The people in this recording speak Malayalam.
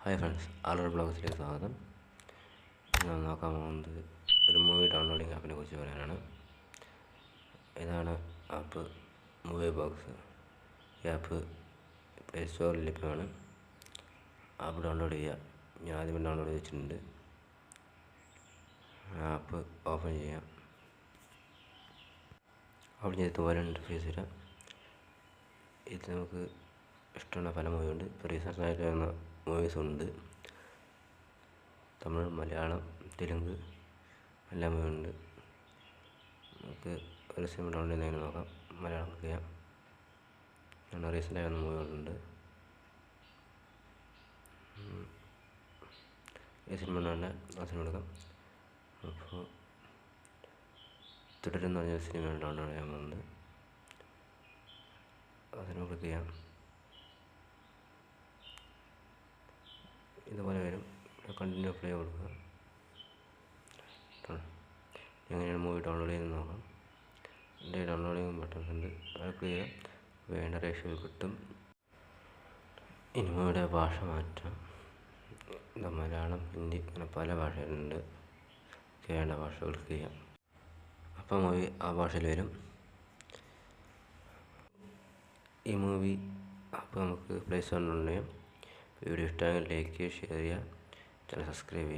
ഹായ് ഫ്രണ്ട്സ്, ആളുകൾ ബ്ലോഗ്സിലേക്ക് സ്വാഗതം. ഇന്ന് നോക്കാൻ പോകുന്നത് ഒരു മൂവി ഡൗൺലോഡിങ് ആപ്പിനെ കുറിച്ച് പറയാനാണ്. ഇതാണ് ആപ്പ് മൂവി ബോക്സ്. ഈ ആപ്പ് പ്ലേ സ്റ്റോറിൽ ലഭ്യമാണ്. ആപ്പ് ഡൗൺലോഡ് ചെയ്യുക. ഞാൻ ആദ്യം ഡൗൺലോഡ് ചെയ്ത് വെച്ചിട്ടുണ്ട്. ആപ്പ് ഓപ്പൺ ചെയ്യാം. ഓപ്പൺ ചെയ്ത് പോലെ ഇൻ്റർഫേസ് വരാം. ഇത് നമുക്ക് ഇഷ്ടമുള്ള പല മൂവിയുണ്ട്. ഇപ്പോൾ റീസെൻ്റായിട്ട് വരുന്ന മൂവീസുണ്ട്. തമിഴ്, മലയാളം, തെലുങ്ക് എല്ലാ മൂവിയുണ്ട്. നമുക്ക് ഒരു സിനിമ ഡൗൺലോഡ് ചെയ്യുന്നതിന് നോക്കാം. മലയാളം ക്ലിക്ക് ചെയ്യാം. അങ്ങനെ റീസെൻ്റായി വന്ന മൂവികളുണ്ട്. ഈ സിനിമ വേണ്ട ആ സിനിമ എടുക്കാം. അപ്പോൾ തുടരുന്ന പറഞ്ഞ സിനിമയാണ് ഡൗൺലോഡ് ചെയ്യാൻ പോകുന്നത്. ആ സിനിമ ക്ലിക്ക് ചെയ്യാം. ഇതുപോലെ വരും. കണ്ടിന്യൂ പ്ലേ കൊടുക്കുക. എങ്ങനെയാണ് മൂവി ഡൗൺലോഡ് ചെയ്യുന്നത് നോക്കാം. എൻ്റെ ഡൗൺലോഡിങ് ബട്ടൺസ് ഉണ്ട്. അത് ക്ലിക്ക് ചെയ്യാം. വേണ്ട റേഷ്യോ കിട്ടും. ഇനി മൂവിയുടെ ഭാഷ മാറ്റാം. മലയാളം, ഹിന്ദി അങ്ങനെ പല ഭാഷകളുണ്ട്. വേണ്ട ഭാഷ ക്ലിക്ക് ചെയ്യാം. അപ്പോൾ മൂവി ആ ഭാഷയിൽ വരും. ഈ മൂവി അപ്പോൾ നമുക്ക് പ്ലേ സ്റ്റോറിൽ ചെയ്യാം. വീഡിയോ ഇഷ്ടമെങ്കിൽ ലൈക്ക് ചെയ്യുക, ഷെയർ ചെയ്യുക, ചാനൽ സബ്സ്ക്രൈബ് ചെയ്യുക.